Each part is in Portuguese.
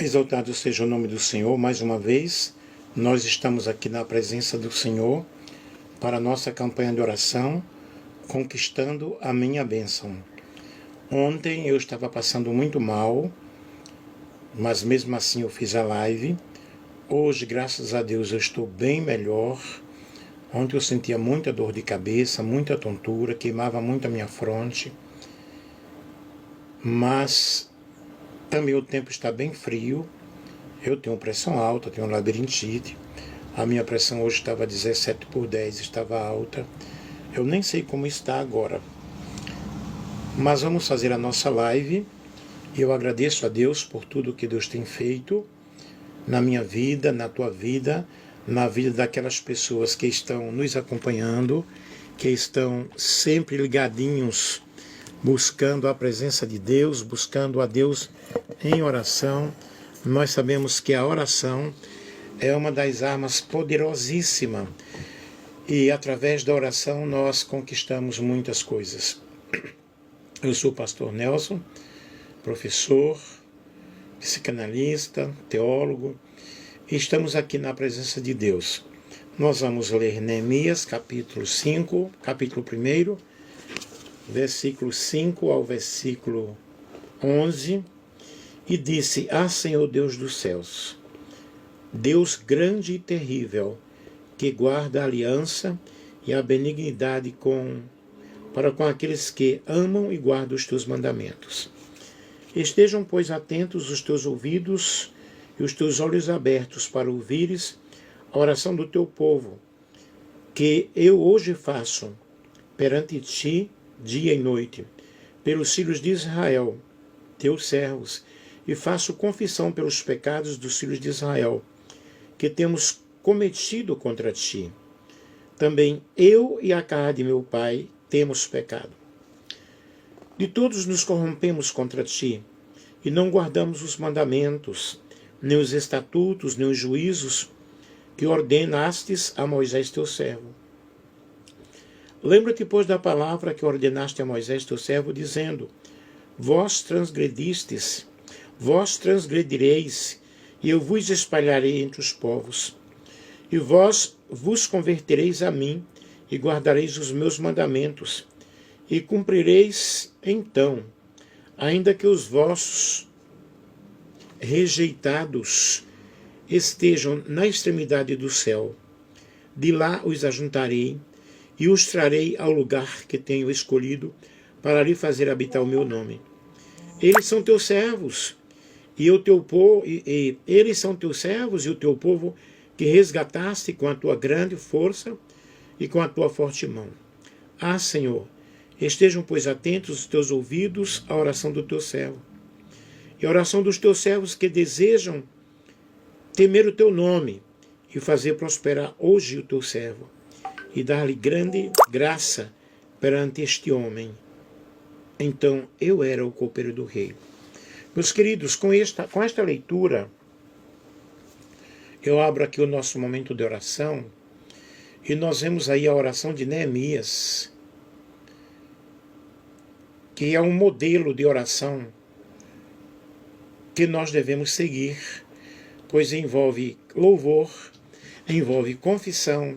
Exaltado seja o nome do Senhor. Mais uma vez, nós estamos aqui na presença do Senhor para a nossa campanha de oração, conquistando a minha bênção. Ontem eu estava passando muito mal, mas mesmo assim eu fiz a live. Hoje, graças a Deus, eu estou bem melhor. Ontem eu sentia muita dor de cabeça, muita tontura, queimava muito a minha fronte. Mas também o tempo está bem frio. Eu tenho pressão alta, tenho labirintite. A minha pressão hoje estava 17/10, estava alta. Eu nem sei como está agora. Mas vamos fazer a nossa live. E eu agradeço a Deus por tudo que Deus tem feito na minha vida, na tua vida, na vida daquelas pessoas que estão nos acompanhando, que estão sempre ligadinhos, buscando a presença de Deus, buscando a Deus em oração. Nós sabemos que a oração é uma das armas poderosíssimas e através da oração nós conquistamos muitas coisas. Eu sou o pastor Nelson, professor, psicanalista, teólogo, e estamos aqui na presença de Deus. Nós vamos ler Neemias, capítulo 5, capítulo 1, versículo 5 ao versículo 11, e disse: Ah, Senhor Deus dos céus, Deus grande e terrível, que guarda a aliança e a benignidade para com aqueles que amam e guardam os teus mandamentos. Estejam, pois, atentos os teus ouvidos e os teus olhos abertos para ouvires a oração do teu povo, que eu hoje faço perante ti dia e noite, pelos filhos de Israel, teus servos, e faço confissão pelos pecados dos filhos de Israel, que temos cometido contra ti. Também eu e a casa de meu pai temos pecado. De todos nos corrompemos contra ti, e não guardamos os mandamentos, nem os estatutos, nem os juízos que ordenastes a Moisés teu servo. Lembra-te, pois, da palavra que ordenaste a Moisés teu servo, dizendo: Vós transgredistes, vós transgredireis, e eu vos espalharei entre os povos. E vós vos convertereis a mim, e guardareis os meus mandamentos, e cumprireis então, ainda que os vossos rejeitados estejam na extremidade do céu. De lá os ajuntarei, e os trarei ao lugar que tenho escolhido, para ali fazer habitar o meu nome. Eles são teus servos, e o teu povo, e eles são teus servos e o teu povo, que resgataste com a tua grande força e com a tua forte mão. Ah, Senhor, estejam, pois, atentos os teus ouvidos à oração do teu servo, e a oração dos teus servos que desejam temer o teu nome, e fazer prosperar hoje o teu servo, e dar-lhe grande graça perante este homem. Então eu era o copeiro do rei. Meus queridos, com esta leitura, eu abro aqui o nosso momento de oração, e nós vemos aí a oração de Neemias, que é um modelo de oração que nós devemos seguir, pois envolve louvor, envolve confissão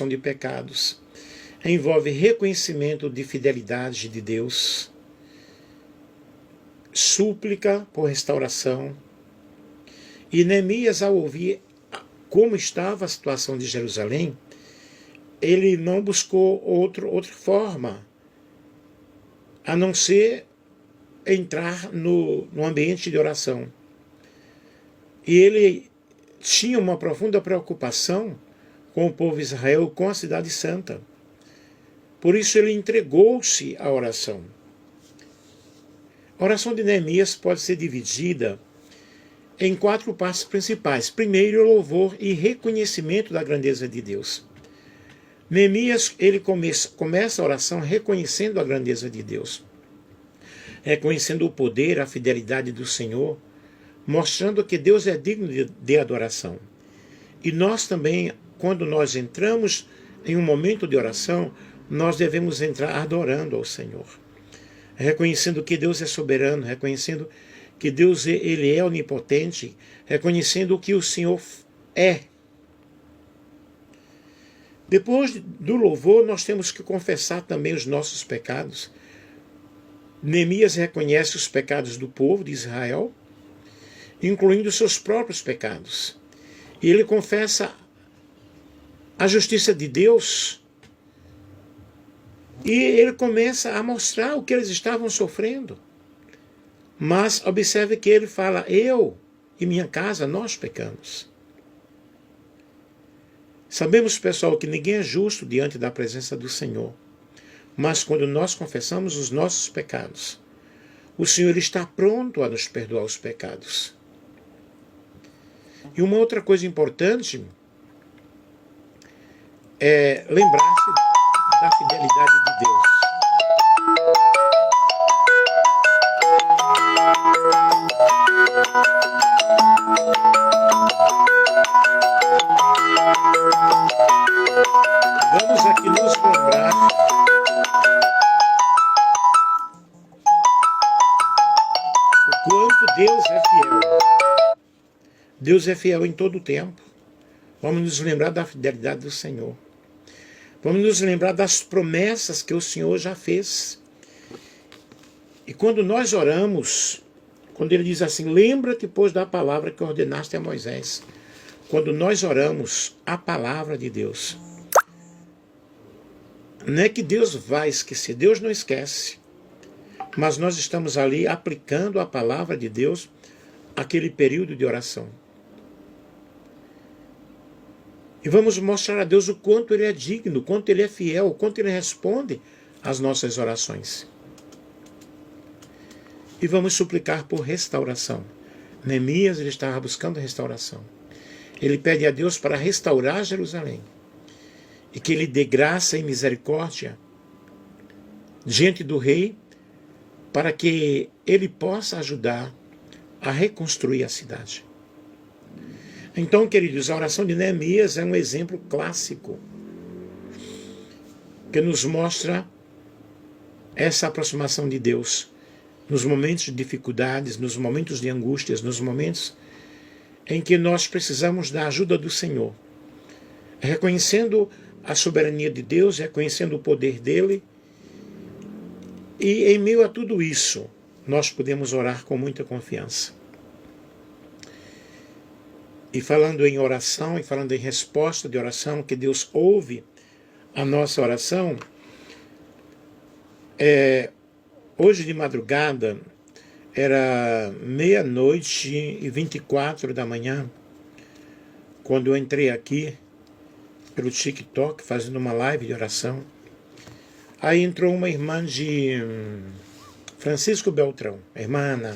de pecados, envolve reconhecimento de fidelidade de Deus, súplica por restauração. E Neemias, ao ouvir como estava a situação de Jerusalém, ele não buscou outra forma a não ser entrar no ambiente de oração. E ele tinha uma profunda preocupação com o povo de Israel, com a cidade santa. Por isso ele entregou-se à oração. A oração de Neemias pode ser dividida em 4 partes principais. Primeiro, louvor e reconhecimento da grandeza de Deus. Neemias, ele começa a oração reconhecendo a grandeza de Deus, reconhecendo o poder, a fidelidade do Senhor, mostrando que Deus é digno de adoração. E nós também, quando nós entramos em um momento de oração, nós devemos entrar adorando ao Senhor, reconhecendo que Deus é soberano, reconhecendo que Deus ele é onipotente, reconhecendo o que o Senhor é. Depois do louvor, nós temos que confessar também os nossos pecados. Neemias reconhece os pecados do povo de Israel, incluindo os seus próprios pecados. E ele confessa a justiça de Deus. E ele começa a mostrar o que eles estavam sofrendo. Mas observe que ele fala, eu e minha casa, nós pecamos. Sabemos, pessoal, que ninguém é justo diante da presença do Senhor. Mas quando nós confessamos os nossos pecados, o Senhor está pronto a nos perdoar os pecados. E uma outra coisa importante é lembrar-se da fidelidade de Deus. Vamos aqui nos lembrar o quanto Deus é fiel. Deus é fiel em todo o tempo. Vamos nos lembrar da fidelidade do Senhor. Vamos nos lembrar das promessas que o Senhor já fez. E quando nós oramos, quando ele diz assim, lembra-te, pois, da palavra que ordenaste a Moisés. Quando nós oramos a palavra de Deus, não é que Deus vai esquecer, Deus não esquece. Mas nós estamos ali aplicando a palavra de Deus àquele período de oração. E vamos mostrar a Deus o quanto Ele é digno, o quanto Ele é fiel, o quanto Ele responde às nossas orações. E vamos suplicar por restauração. Neemias, ele estava buscando restauração. Ele pede a Deus para restaurar Jerusalém. E que Ele dê graça e misericórdia diante do rei, para que ele possa ajudar a reconstruir a cidade. Então, queridos, a oração de Neemias é um exemplo clássico que nos mostra essa aproximação de Deus nos momentos de dificuldades, nos momentos de angústias, nos momentos em que nós precisamos da ajuda do Senhor, reconhecendo a soberania de Deus, reconhecendo o poder dele. E em meio a tudo isso, nós podemos orar com muita confiança. E falando em oração, e falando em resposta de oração, que Deus ouve a nossa oração, hoje de madrugada, era 00:24 da manhã, quando eu entrei aqui pelo TikTok, fazendo uma live de oração. Aí entrou uma irmã de Francisco Beltrão, a irmã Ana.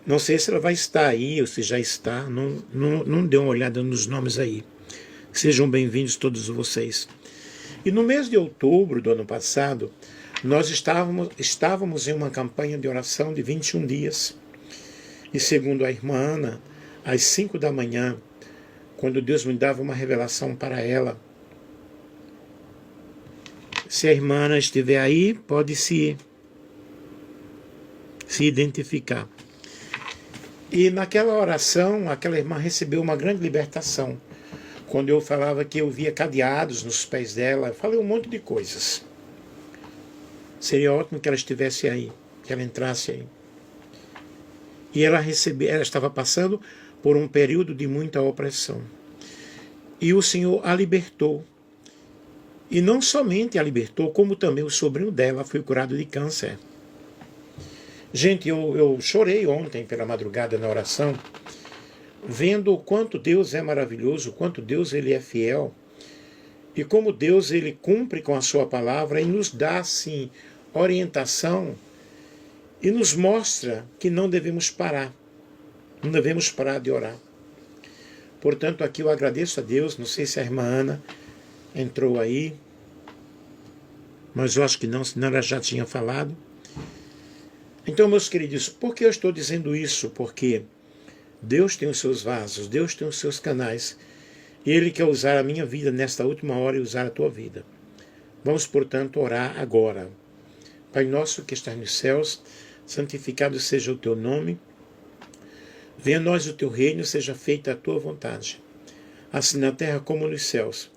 Não sei se ela vai estar aí ou se já está, não dê uma olhada nos nomes aí. Sejam bem-vindos todos vocês. E no mês de outubro do ano passado, nós estávamos em uma campanha de oração de 21 dias. E segundo a irmã Ana, às 5 da manhã, quando Deus me dava uma revelação para ela, se a irmã Ana estiver aí, pode se identificar. E naquela oração, aquela irmã recebeu uma grande libertação. Quando eu falava que eu via cadeados nos pés dela, eu falei um monte de coisas. Seria ótimo que ela estivesse aí, que ela entrasse aí. E ela estava passando por um período de muita opressão. E o Senhor a libertou. E não somente a libertou, como também o sobrinho dela foi curado de câncer. Gente, eu chorei ontem pela madrugada na oração, vendo o quanto Deus é maravilhoso, o quanto Deus ele é fiel, e como Deus ele cumpre com a sua palavra e nos dá, assim, orientação, e nos mostra que não devemos parar de orar. Portanto, aqui eu agradeço a Deus, não sei se a irmã Ana entrou aí, mas eu acho que não, senão ela já tinha falado. Então, meus queridos, por que eu estou dizendo isso? Porque Deus tem os seus vasos, Deus tem os seus canais, e Ele quer usar a minha vida nesta última hora e usar a tua vida. Vamos, portanto, orar agora. Pai nosso que estás nos céus, santificado seja o teu nome. Venha a nós o teu reino, seja feita a tua vontade, assim na terra como nos céus.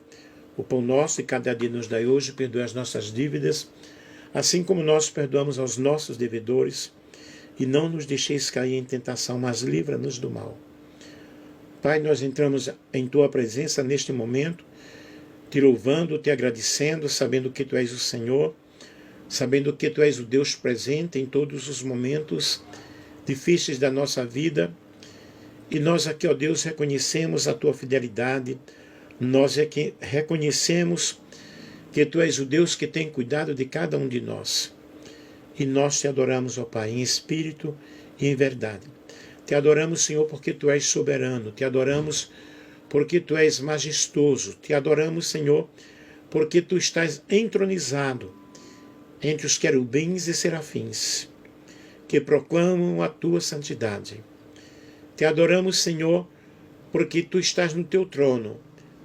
O pão nosso de cada dia nos dai hoje, perdoa as nossas dívidas, assim como nós perdoamos aos nossos devedores, e não nos deixeis cair em tentação, mas livra-nos do mal. Pai, nós entramos em tua presença neste momento, te louvando, te agradecendo, sabendo que tu és o Senhor, sabendo que tu és o Deus presente em todos os momentos difíceis da nossa vida. E nós aqui, ó Deus, reconhecemos a tua fidelidade, nós reconhecemos que tu és o Deus que tem cuidado de cada um de nós. E nós te adoramos, ó Pai, em espírito e em verdade. Te adoramos, Senhor, porque tu és soberano, te adoramos porque tu és majestoso, te adoramos, Senhor, porque tu estás entronizado entre os querubins e serafins, que proclamam a tua santidade. Te adoramos, Senhor, porque tu estás no teu trono,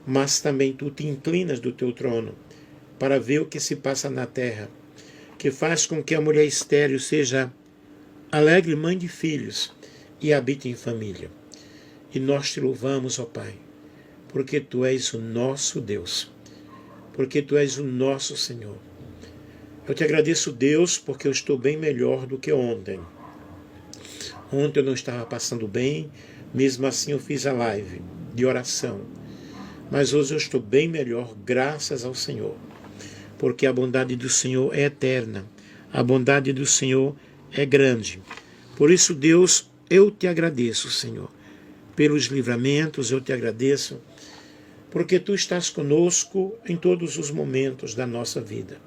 mas também tu te inclinas do teu trono para ver o que se passa na terra, que faz com que a mulher estéril seja alegre mãe de filhos e habite em família. E nós te louvamos, ó Pai, porque tu és o nosso Deus, porque tu és o nosso Senhor. Eu te agradeço, Deus, porque eu estou bem melhor do que ontem. Ontem eu não estava passando bem, mesmo assim eu fiz a live de oração. Mas hoje eu estou bem melhor, graças ao Senhor. Porque a bondade do Senhor é eterna, a bondade do Senhor é grande. Por isso, Deus, eu te agradeço, Senhor, pelos livramentos, eu te agradeço, porque tu estás conosco em todos os momentos da nossa vida.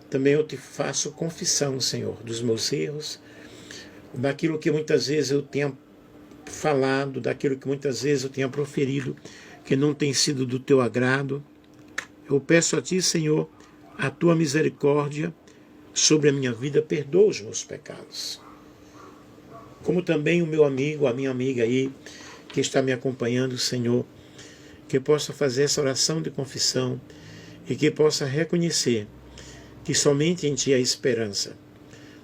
Também eu te faço confissão, Senhor, dos meus erros, daquilo que muitas vezes eu tenha falado, daquilo que muitas vezes eu tenha proferido, que não tem sido do teu agrado. Eu peço a ti, Senhor, a tua misericórdia sobre a minha vida, perdoa os meus pecados. Como também o meu amigo, a minha amiga aí, que está me acompanhando, Senhor, que possa fazer essa oração de confissão e que possa reconhecer que somente em ti há esperança,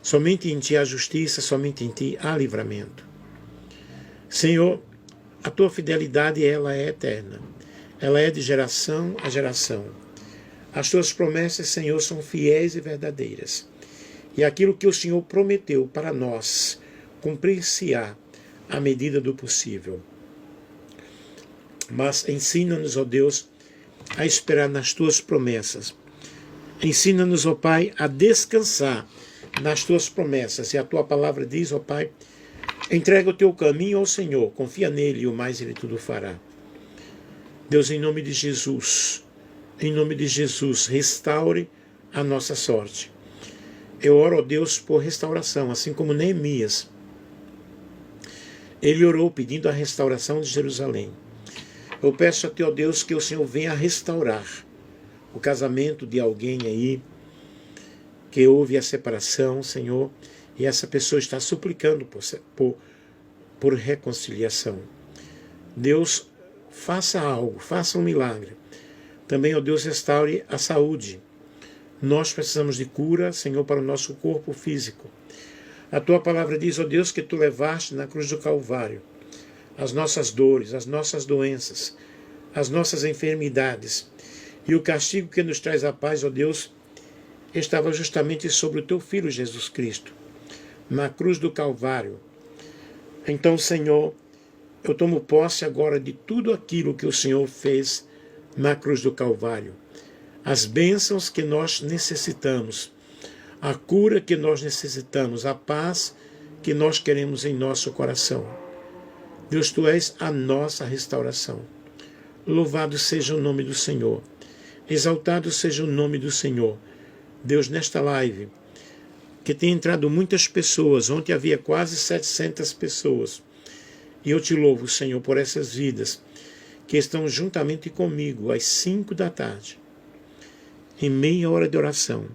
somente em ti há justiça, somente em ti há livramento. Senhor, a tua fidelidade, ela é eterna, ela é de geração a geração. As tuas promessas, Senhor, são fiéis e verdadeiras. E aquilo que o Senhor prometeu para nós, cumprir-se-á à medida do possível. Mas ensina-nos, ó Deus, a esperar nas tuas promessas. Ensina-nos, ó Pai, a descansar nas tuas promessas. E a tua palavra diz, ó Pai, entrega o teu caminho ao Senhor, confia nele e o mais ele tudo fará. Deus, em nome de Jesus, restaure a nossa sorte. Eu oro, ó Deus, por restauração, assim como Neemias. Ele orou pedindo a restauração de Jerusalém. Eu peço a ti, ó Deus, que o Senhor venha restaurar o casamento de alguém aí, que houve a separação, Senhor, e essa pessoa está suplicando por reconciliação. Deus, faça algo, faça um milagre. Também, ó Deus, restaure a saúde. Nós precisamos de cura, Senhor, para o nosso corpo físico. A tua palavra diz, ó Deus, que tu levaste na cruz do Calvário as nossas dores, as nossas doenças, as nossas enfermidades. E o castigo que nos traz a paz, ó Deus, estava justamente sobre o teu Filho Jesus Cristo, na cruz do Calvário. Então, Senhor, eu tomo posse agora de tudo aquilo que o Senhor fez na cruz do Calvário. As bênçãos que nós necessitamos, a cura que nós necessitamos, a paz que nós queremos em nosso coração. Deus, tu és a nossa restauração. Louvado seja o nome do Senhor. Exaltado seja o nome do Senhor. Deus, nesta live, que tem entrado muitas pessoas, ontem havia quase 700 pessoas, e eu te louvo, Senhor, por essas vidas que estão juntamente comigo às 5 da tarde, em meia hora de oração,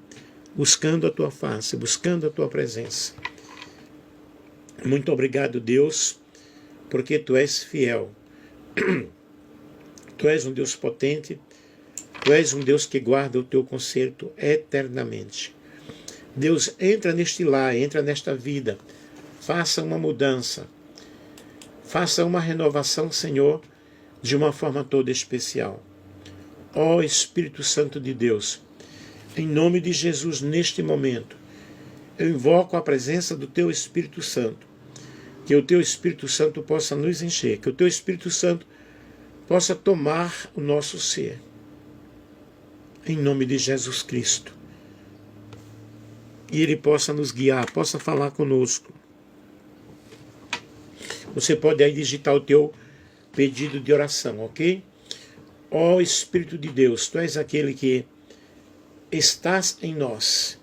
buscando a tua face, buscando a tua presença. Muito obrigado, Deus, porque tu és fiel. Tu és um Deus potente, tu és um Deus que guarda o teu conserto eternamente. Deus, entra neste lar, entra nesta vida, faça uma mudança, faça uma renovação, Senhor, de uma forma toda especial. Ó Espírito Santo de Deus, em nome de Jesus, neste momento, eu invoco a presença do Teu Espírito Santo, que o Teu Espírito Santo possa nos encher, que o Teu Espírito Santo possa tomar o nosso ser, em nome de Jesus Cristo, e Ele possa nos guiar, possa falar conosco. Você pode aí digitar o teu pedido de oração, ok? Ó Espírito de Deus, Tu és aquele que estás em nós,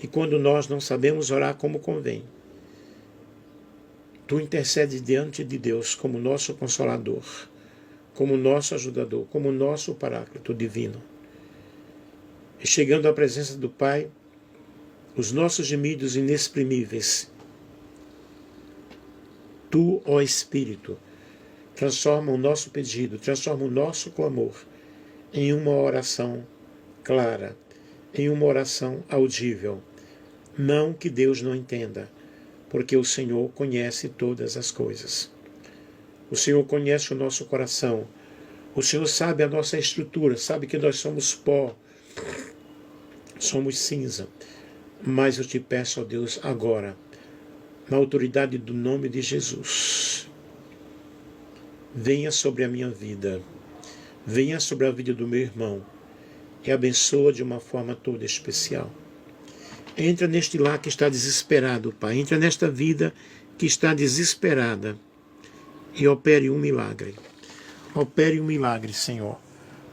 e quando nós não sabemos orar como convém, Tu intercedes diante de Deus como nosso Consolador, como nosso ajudador, como nosso Paráclito divino. E chegando à presença do Pai, os nossos gemidos inexprimíveis, Tu, ó Espírito, transforma o nosso pedido, transforma o nosso clamor em uma oração clara, em uma oração audível. Não que Deus não entenda, porque o Senhor conhece todas as coisas. O Senhor conhece o nosso coração. O Senhor sabe a nossa estrutura, sabe que nós somos pó, somos cinza. Mas eu te peço, ó Deus, agora, na autoridade do nome de Jesus, venha sobre a minha vida, venha sobre a vida do meu irmão e abençoa de uma forma toda especial. Entra neste lar que está desesperado, Pai, entra nesta vida que está desesperada e opere um milagre. Opere um milagre, Senhor,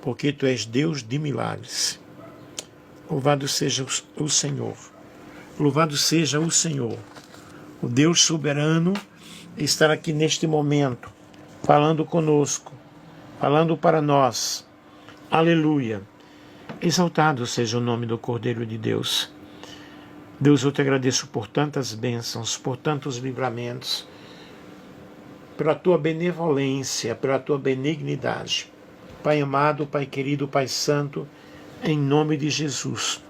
porque Tu és Deus de milagres. Louvado seja o Senhor, louvado seja o Senhor, o Deus soberano, estar aqui neste momento, falando conosco, falando para nós. Aleluia. Exaltado seja o nome do Cordeiro de Deus. Deus, eu te agradeço por tantas bênçãos, por tantos livramentos, pela Tua benevolência, pela Tua benignidade. Pai amado, Pai querido, Pai santo, em nome de Jesus,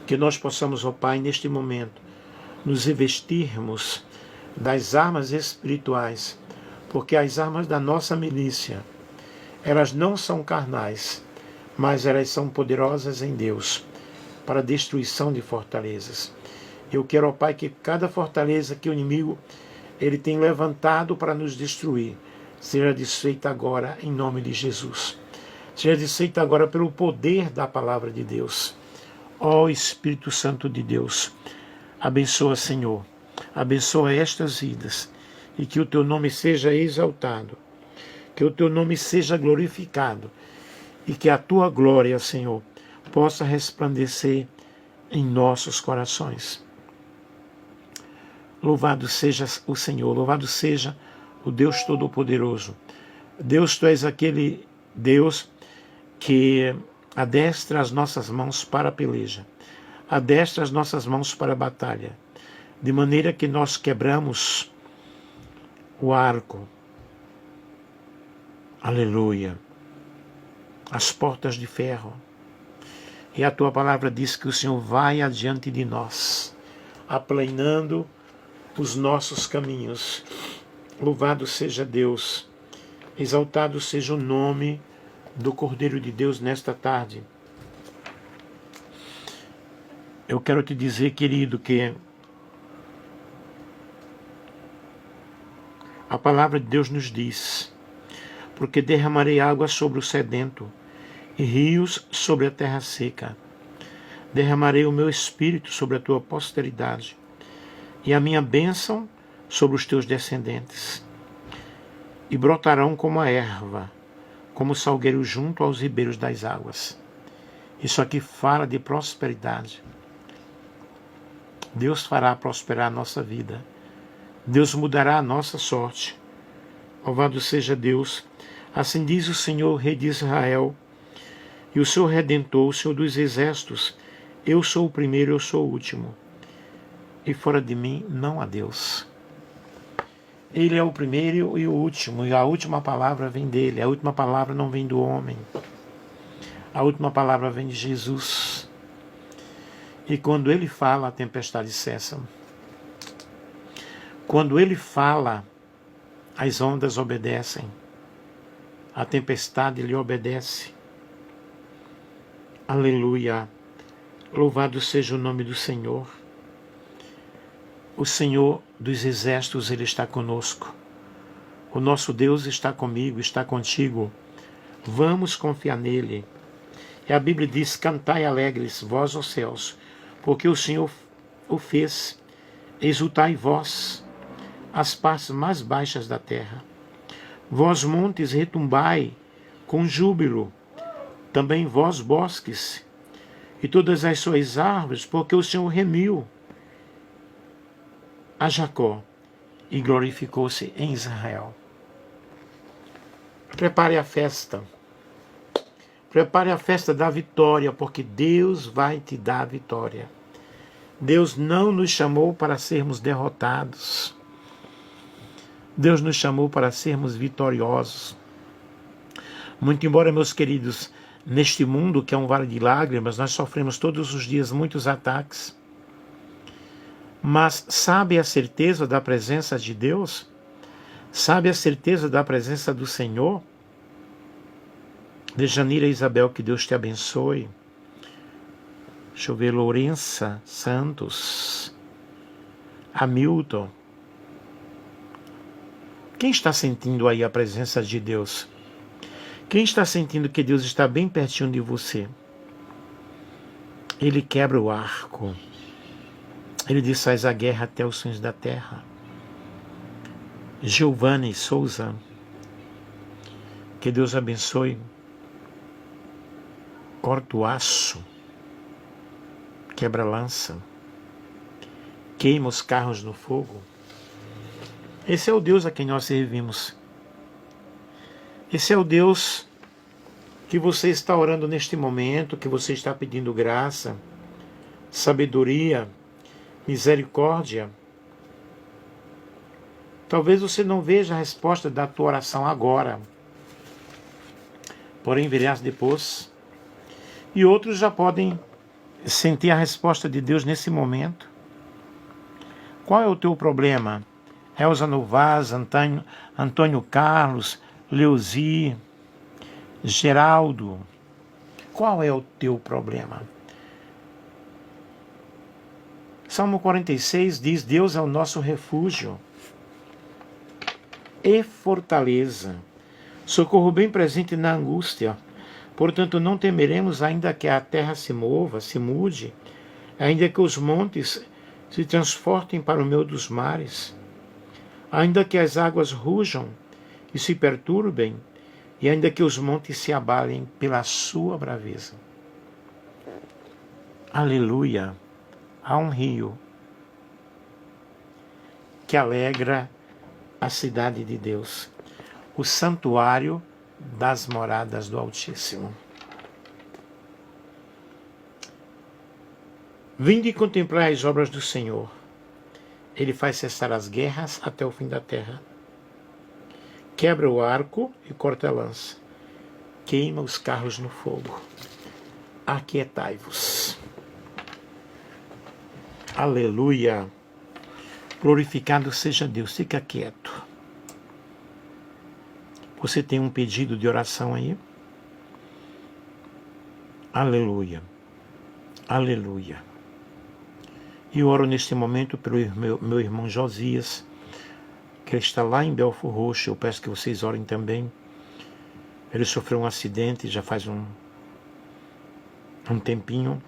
que nós possamos, ó Pai, neste momento, nos revestirmos das armas espirituais, porque as armas da nossa milícia, elas não são carnais, mas elas são poderosas em Deus, para a destruição de fortalezas. Eu quero, ó Pai, que cada fortaleza que o inimigo ele tem levantado para nos destruir, seja desfeita agora em nome de Jesus. Seja desfeita agora pelo poder da palavra de Deus. Ó Espírito Santo de Deus, abençoa, Senhor, abençoa estas vidas, e que o Teu nome seja exaltado, que o Teu nome seja glorificado, e que a Tua glória, Senhor, possa resplandecer em nossos corações. Louvado seja o Senhor, louvado seja o Deus Todo-Poderoso. Deus, Tu és aquele Deus que adestra as nossas mãos para a peleja, adestra as nossas mãos para a batalha, de maneira que nós quebramos o arco. Aleluia. As portas de ferro. E a Tua palavra diz que o Senhor vai adiante de nós, aplanando os nossos caminhos. Louvado seja Deus, exaltado seja o nome do Cordeiro de Deus nesta tarde. Eu quero te dizer, querido, que a palavra de Deus nos diz: porque derramarei água sobre o sedento e rios sobre a terra seca. Derramarei o meu espírito sobre a tua posteridade e a minha bênção sobre os teus descendentes. E brotarão como a erva, como o salgueiro junto aos ribeiros das águas. Isso aqui fala de prosperidade. Deus fará prosperar a nossa vida. Deus mudará a nossa sorte. Louvado seja Deus. Assim diz o Senhor, Rei de Israel, e o seu Redentor, o Senhor dos Exércitos: eu sou o primeiro, eu sou o último, e fora de mim não há Deus. Ele é o primeiro e o último, e a última palavra vem dele. A última palavra não vem do homem. A última palavra vem de Jesus. E quando Ele fala, a tempestade cessa. Quando Ele fala, as ondas obedecem. A tempestade lhe obedece. Aleluia. Louvado seja o nome do Senhor. O Senhor dos exércitos, Ele está conosco. O nosso Deus está comigo, está contigo. Vamos confiar nele. E a Bíblia diz: cantai alegres, vós, os céus, porque o Senhor o fez. Exultai vós, as partes mais baixas da terra. Vós, montes, retumbai com júbilo. Também vós, bosques, e todas as suas árvores, porque o Senhor remiu a Jacó e glorificou-se em Israel. Prepare a festa. Prepare a festa da vitória, porque Deus vai te dar a vitória. Deus não nos chamou para sermos derrotados. Deus nos chamou para sermos vitoriosos. Muito embora, meus queridos, neste mundo que é um vale de lágrimas, nós sofremos todos os dias muitos ataques. Mas sabe a certeza da presença de Deus? Sabe a certeza da presença do Senhor? Dejanira Isabel, que Deus te abençoe. Deixa eu ver, Lourença Santos. Hamilton. Quem está sentindo aí a presença de Deus? Quem está sentindo que Deus está bem pertinho de você? Ele quebra o arco. Ele desfaz a guerra até os fins da terra. Giovanni Souza, que Deus abençoe. Corta o aço, quebra a lança, queima os carros no fogo. Esse é o Deus a quem nós servimos. Esse é o Deus que você está orando neste momento, que você está pedindo graça, sabedoria, misericórdia. Talvez você não veja a resposta da tua oração agora, porém verás depois. E outros já podem sentir a resposta de Deus nesse momento. Qual é o teu problema? Elza Novaz, Antônio Carlos, Leuzi, Geraldo. Qual é o teu problema? Salmo 46 diz: Deus é o nosso refúgio e fortaleza, socorro bem presente na angústia. Portanto, não temeremos, ainda que a terra se mova, se mude, ainda que os montes se transportem para o meio dos mares, ainda que as águas rujam e se perturbem, e ainda que os montes se abalem pela sua braveza. Aleluia! Há um rio que alegra a cidade de Deus, o santuário das moradas do Altíssimo. Vinde e contemplai as obras do Senhor. Ele faz cessar as guerras até o fim da terra. Quebra o arco e corta a lança. Queima os carros no fogo. Aquietai-vos. Aleluia. Glorificado seja Deus. Fica quieto. Você tem um pedido de oração aí? Aleluia. Aleluia. E eu oro neste momento pelo meu irmão Josias, que ele está lá em Belford Roxo. Eu peço que vocês orem também. Ele sofreu um acidente já faz um tempinho,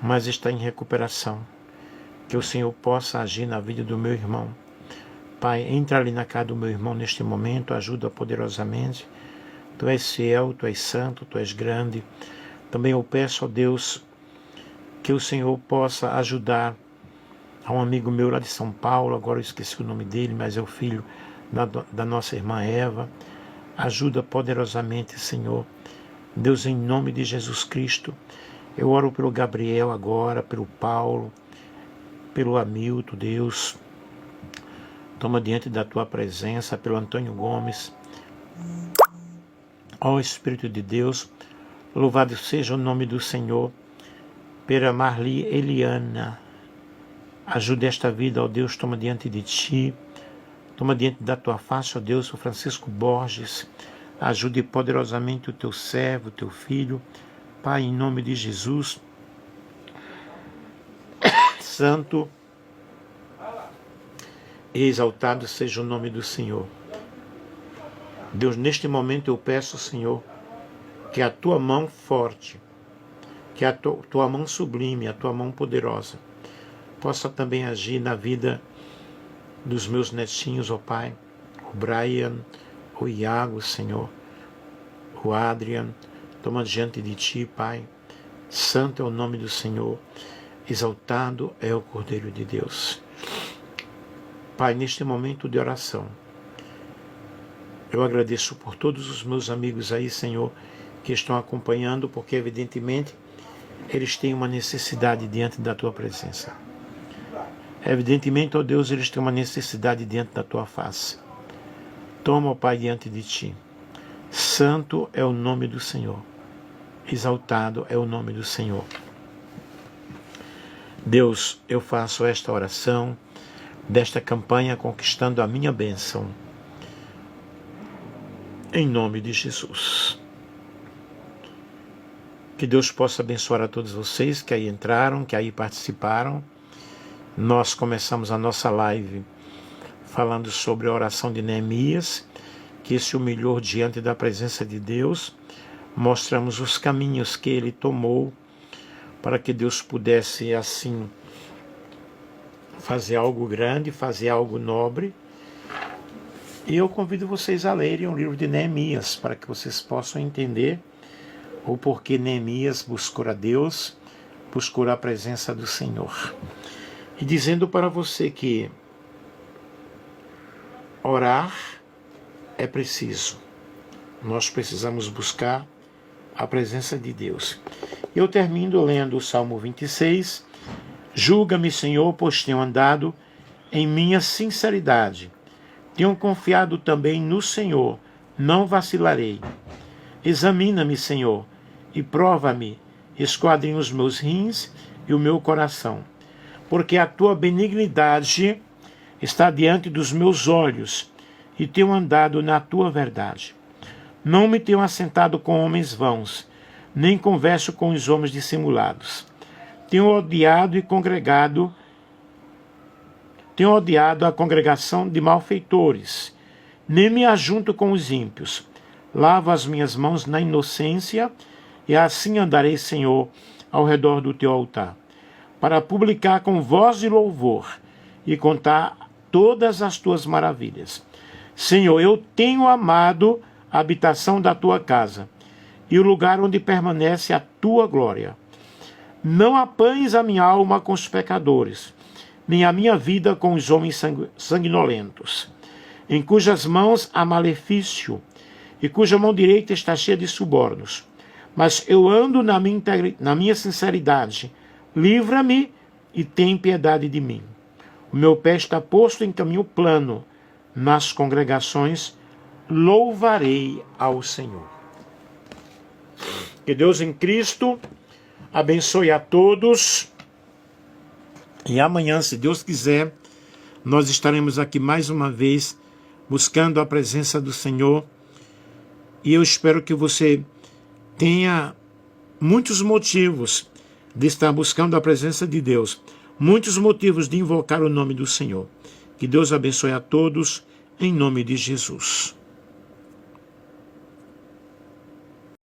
mas está em recuperação. Que o Senhor possa agir na vida do meu irmão. Pai, entra ali na casa do meu irmão neste momento, ajuda poderosamente. Tu és fiel, Tu és santo, Tu és grande. Também eu peço a Deus que o Senhor possa ajudar a um amigo meu lá de São Paulo, agora eu esqueci o nome dele, mas é o filho da nossa irmã Eva. Ajuda poderosamente, Senhor. Deus, em nome de Jesus Cristo, eu oro pelo Gabriel agora, pelo Paulo, pelo Hamilton, Deus. Toma diante da Tua presença, pelo Antônio Gomes. Ó Espírito de Deus, louvado seja o nome do Senhor. pela Marli Eliana. Ajude esta vida, ó Deus, toma diante de ti. Toma diante da tua face, ó Deus, o Francisco Borges. Ajude poderosamente o teu servo, o teu filho. Pai, em nome de Jesus. Santo e exaltado seja o nome do Senhor. Deus, neste momento eu peço, Senhor, que a tua mão forte, que a tua mão sublime, a tua mão poderosa, possa também agir na vida dos meus netinhos, ó Pai, o Brian, o Iago, Senhor, o Adrian, toma diante de ti, Pai. Santo é o nome do Senhor, exaltado é o Cordeiro de Deus. Pai, neste momento de oração, eu agradeço por todos os meus amigos aí, Senhor, que estão acompanhando, porque evidentemente eles têm uma necessidade diante da tua presença. Evidentemente, ó Deus, eles têm uma necessidade diante da tua face. Toma, ó Pai, diante de ti. Santo é o nome do Senhor. Exaltado é o nome do Senhor. Deus, eu faço esta oração desta campanha conquistando a minha bênção. Em nome de Jesus. Que Deus possa abençoar a todos vocês que aí entraram, que aí participaram. Nós começamos a nossa live falando sobre a oração de Neemias, que se humilhou diante da presença de Deus. Mostramos os caminhos que ele tomou para que Deus pudesse assim fazer algo grande, fazer algo nobre. E eu convido vocês a lerem o livro de Neemias, para que vocês possam entender o porquê Neemias buscou a Deus, buscou a presença do Senhor. E dizendo para você que orar é preciso. Nós precisamos buscar a presença de Deus. Eu termino lendo o Salmo 26. Julga-me, Senhor, pois tenho andado em minha sinceridade. Tenho confiado também no Senhor, não vacilarei. Examina-me, Senhor, e prova-me, esquadrinha os meus rins e o meu coração. Porque a tua benignidade está diante dos meus olhos, e tenho andado na tua verdade. Não me tenho assentado com homens vãos, nem converso com os homens dissimulados. Tenho odiado a congregação de malfeitores, nem me ajunto com os ímpios. Lavo as minhas mãos na inocência, e assim andarei, Senhor, ao redor do teu altar, para publicar com voz de louvor e contar todas as tuas maravilhas. Senhor, eu tenho amado a habitação da tua casa e o lugar onde permanece a tua glória. Não apanhes a minha alma com os pecadores, nem a minha vida com os homens sanguinolentos, em cujas mãos há malefício e cuja mão direita está cheia de subornos. Mas eu ando na minha sinceridade. Livra-me e tem piedade de mim. O meu pé está posto em caminho plano. Nas congregações louvarei ao Senhor. Que Deus em Cristo abençoe a todos. E amanhã, se Deus quiser, nós estaremos aqui mais uma vez buscando a presença do Senhor. E eu espero que você tenha muitos motivos de estar buscando a presença de Deus, muitos motivos de invocar o nome do Senhor. Que Deus abençoe a todos, em nome de Jesus.